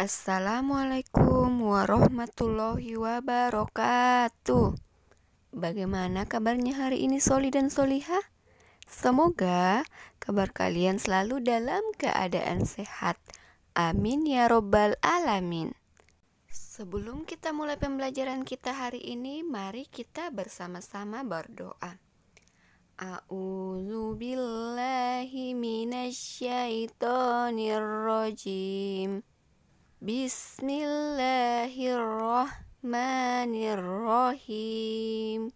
Assalamualaikum warahmatullahi wabarakatuh. Bagaimana kabarnya hari ini Soli dan Solihah? Semoga kabar kalian selalu dalam keadaan sehat. Amin ya robbal alamin. Sebelum kita mulai pembelajaran kita hari ini, mari kita bersama-sama berdoa. A'udzu billahi minasyaitonir rajim. Bismillahirrahmanirrahim.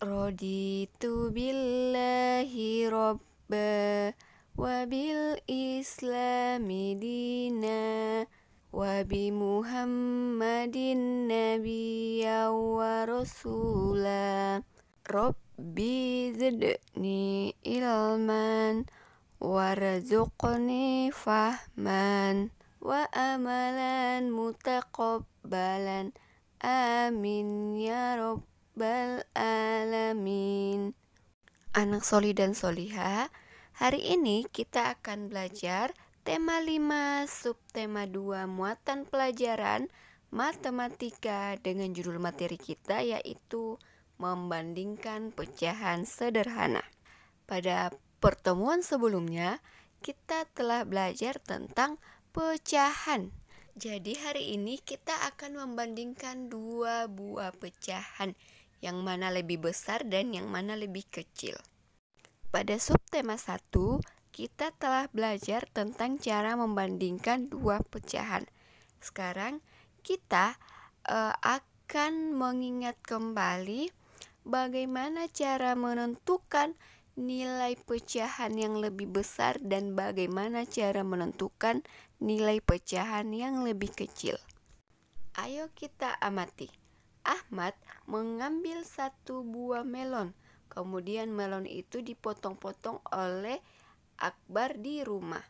Raditu billahi robba wa bil islami dina wa bi muhammadin nabiyya wa rasula. Rabbi zidni ilman warzuqni fahman wa amalan mutaqabbalan. Amin ya robbal alamin. Anak Soli dan Solihah, hari ini kita akan belajar tema 5, subtema 2, muatan pelajaran matematika dengan judul materi kita yaitu membandingkan pecahan sederhana. Pada pertemuan sebelumnya, kita telah belajar tentang pecahan. Jadi hari ini kita akan membandingkan dua buah pecahan, yang mana lebih besar dan yang mana lebih kecil. Pada subtema 1, kita telah belajar tentang cara membandingkan dua pecahan. Sekarang kita akan mengingat kembali bagaimana cara menentukan nilai pecahan yang lebih besar dan bagaimana cara menentukan nilai pecahan yang lebih kecil. Ayo kita amati. Ahmad mengambil satu buah melon. Kemudian melon itu dipotong-potong oleh Akbar di rumah.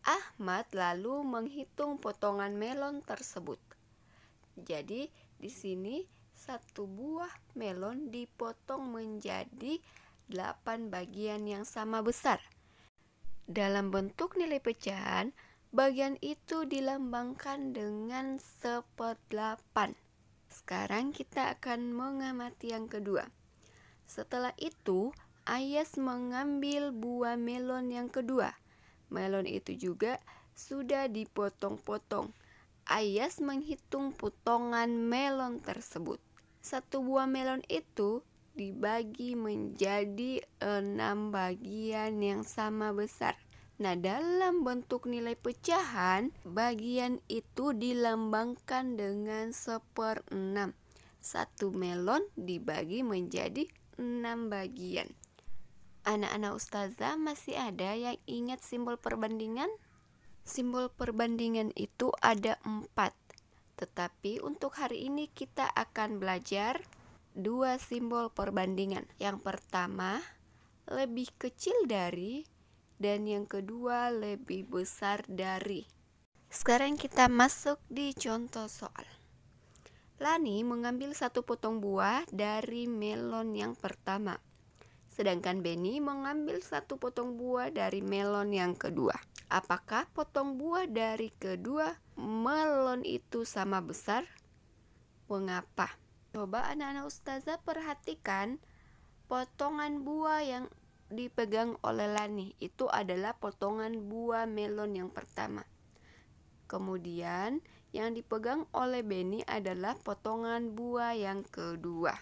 Ahmad lalu menghitung potongan melon tersebut. Jadi di sini satu buah melon dipotong menjadi 8 bagian yang sama besar. Dalam bentuk nilai pecahan, bagian itu dilambangkan dengan 1/8. Sekarang kita akan mengamati yang kedua. Setelah itu, Ayas mengambil buah melon yang kedua. Melon itu juga sudah dipotong-potong. Ayas menghitung potongan melon tersebut. Satu buah melon itu dibagi menjadi 6 bagian yang sama besar. Nah, dalam bentuk nilai pecahan, bagian itu dilambangkan dengan 1/6. Satu melon dibagi menjadi 6 bagian. Anak-anak ustazah masih ada yang ingat simbol perbandingan? Simbol perbandingan itu ada 4. Tetapi untuk hari ini kita akan belajar 2 simbol perbandingan. Yang pertama, lebih kecil dari, dan yang kedua, lebih besar dari. Sekarang kita masuk di contoh soal. Lani mengambil satu potong buah dari melon yang pertama. Sedangkan Beni mengambil satu potong buah dari melon yang kedua. Apakah potong buah dari kedua melon itu sama besar? Mengapa? Coba anak-anak ustazah perhatikan potongan buah yang dipegang oleh Lani. Itu adalah potongan buah melon yang pertama. Kemudian yang dipegang oleh Beni adalah potongan buah yang kedua.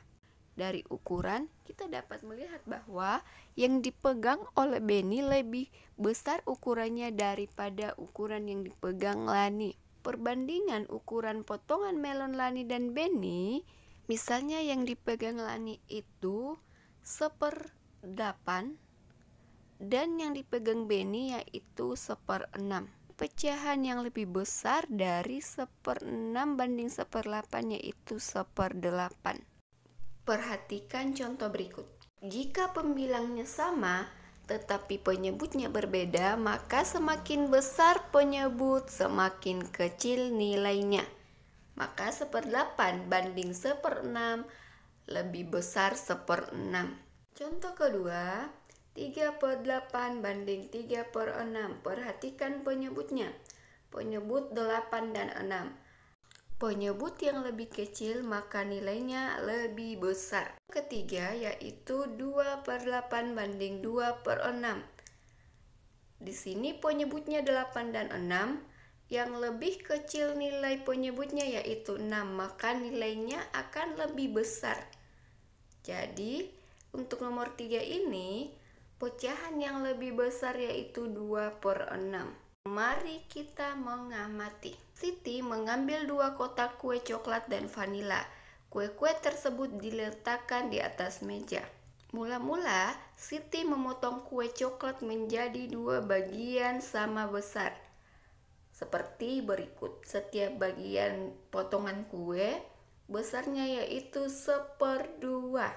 Dari ukuran kita dapat melihat bahwa yang dipegang oleh Beni lebih besar ukurannya daripada ukuran yang dipegang Lani. Perbandingan ukuran potongan melon Lani dan Beni, misalnya yang dipegang Lani itu 1/8 dan yang dipegang Beni yaitu 1/6. Pecahan yang lebih besar dari 1/6 banding 1/8 yaitu 1/8. Perhatikan contoh berikut. Jika pembilangnya sama tetapi penyebutnya berbeda, maka semakin besar penyebut, semakin kecil nilainya. Maka 1/8 banding 1/6 lebih besar 1/6. Contoh kedua, 3/8 banding 3/6. Perhatikan penyebutnya. penyebut 8 dan 6. Penyebut yang lebih kecil maka nilainya lebih besar. Ketiga yaitu 2/8 banding 2/6. Di sini penyebutnya 8 dan 6. Yang lebih kecil nilai penyebutnya yaitu 6, maka nilainya akan lebih besar. Jadi untuk nomor 3 ini pecahan yang lebih besar yaitu 2/6. Mari kita mengamati. Siti mengambil 2 kotak kue coklat dan vanila. Kue-kue tersebut diletakkan di atas meja. Mula-mula, Siti memotong kue coklat menjadi 2 bagian sama besar. Seperti berikut. Setiap bagian potongan kue besarnya yaitu 1/2.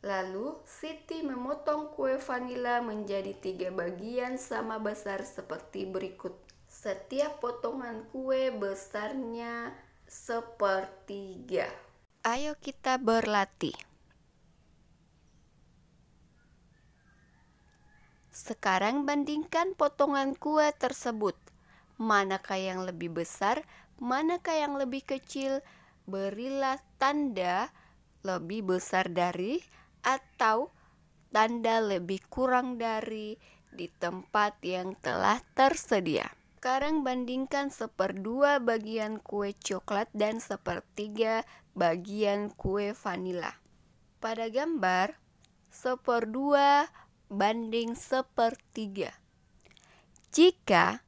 Lalu, Siti memotong kue vanila menjadi 3 bagian sama besar seperti berikut. Setiap potongan kue besarnya 1/3. Ayo kita berlatih. Sekarang bandingkan potongan kue tersebut. Manakah yang lebih besar, manakah yang lebih kecil? Berilah tanda lebih besar dari atau tanda lebih kurang dari di tempat yang telah tersedia. Sekarang bandingkan 1/2 bagian kue coklat dan 1/3 bagian kue vanila. Pada gambar 1/2 banding 1/3. Jika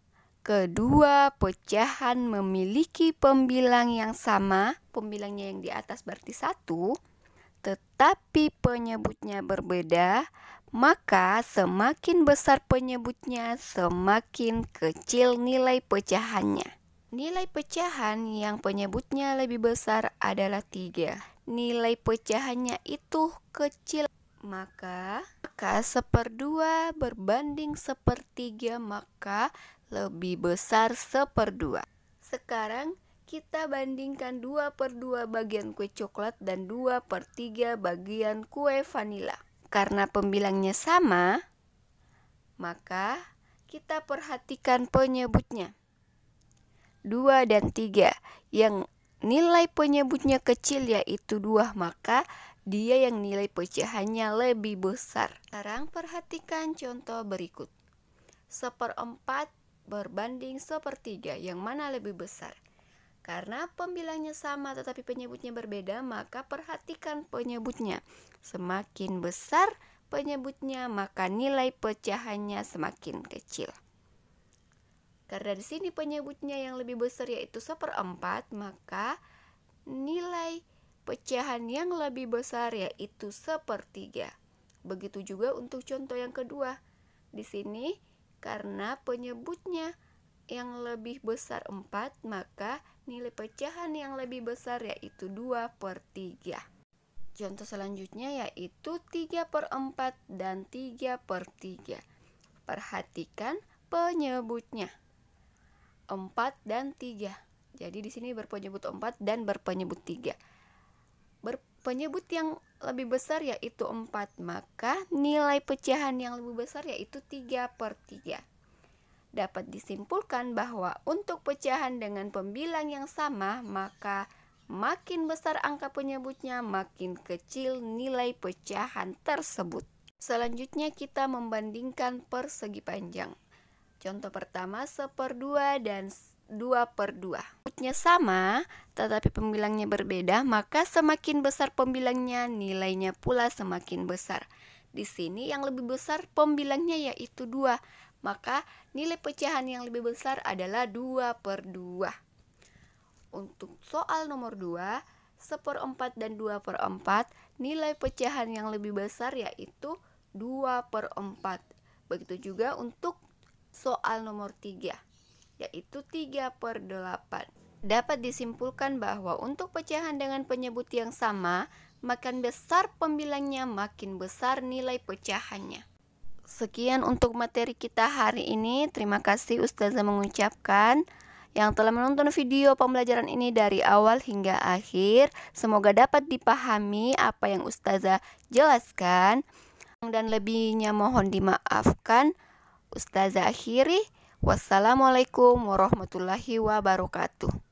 kedua pecahan memiliki pembilang yang sama, pembilangnya yang di atas berarti 1, tetapi penyebutnya berbeda, maka semakin besar penyebutnya, semakin kecil nilai pecahannya. Nilai pecahan yang penyebutnya lebih besar adalah 3. Nilai pecahannya itu kecil, maka 1/2 berbanding 1/3, maka lebih besar 1/2. Sekarang kita bandingkan 2/2 bagian kue coklat dan 2/3 bagian kue vanila. Karena pembilangnya sama, maka kita perhatikan penyebutnya. 2 dan 3. Yang nilai penyebutnya kecil yaitu 2, maka dia yang nilai pecahannya lebih besar. Sekarang perhatikan contoh berikut. 1/4 berbanding 1/3, yang mana lebih besar? Karena pembilangnya sama tetapi penyebutnya berbeda, maka perhatikan penyebutnya. Semakin besar penyebutnya, maka nilai pecahannya semakin kecil. Karena di sini penyebutnya yang lebih besar yaitu 1/4, maka nilai pecahan yang lebih besar yaitu 1/3. Begitu juga untuk contoh yang kedua. Di sini karena penyebutnya yang lebih besar 4, maka nilai pecahan yang lebih besar yaitu 2/3. Contoh selanjutnya yaitu 3/4 dan 3/3. Perhatikan penyebutnya 4 dan 3. Jadi di sini berpenyebut 4 dan berpenyebut 3. Berpenyebut yang lebih besar yaitu 4, maka nilai pecahan yang lebih besar yaitu 3/3. Dapat disimpulkan bahwa untuk pecahan dengan pembilang yang sama, maka makin besar angka penyebutnya, makin kecil nilai pecahan tersebut. Selanjutnya kita membandingkan persegi panjang. Contoh pertama 1/2 dan 2/2. Penyebutnya sama, tetapi pembilangnya berbeda, maka semakin besar pembilangnya, nilainya pula semakin besar. Di sini yang lebih besar pembilangnya yaitu 2. Maka nilai pecahan yang lebih besar adalah 2/2. Untuk soal nomor 2, 1/4 dan 2/4, nilai pecahan yang lebih besar yaitu 2/4. Begitu juga untuk soal nomor 3, yaitu 3/8. Dapat disimpulkan bahwa untuk pecahan dengan penyebut yang sama, makin besar pembilangnya, makin besar nilai pecahannya. Sekian untuk materi kita hari ini. Terima kasih Ustazah mengucapkan yang telah menonton video pembelajaran ini dari awal hingga akhir. Semoga dapat dipahami apa yang Ustazah jelaskan, dan lebihnya mohon dimaafkan. Ustazah akhiri. Wassalamualaikum warahmatullahi wabarakatuh.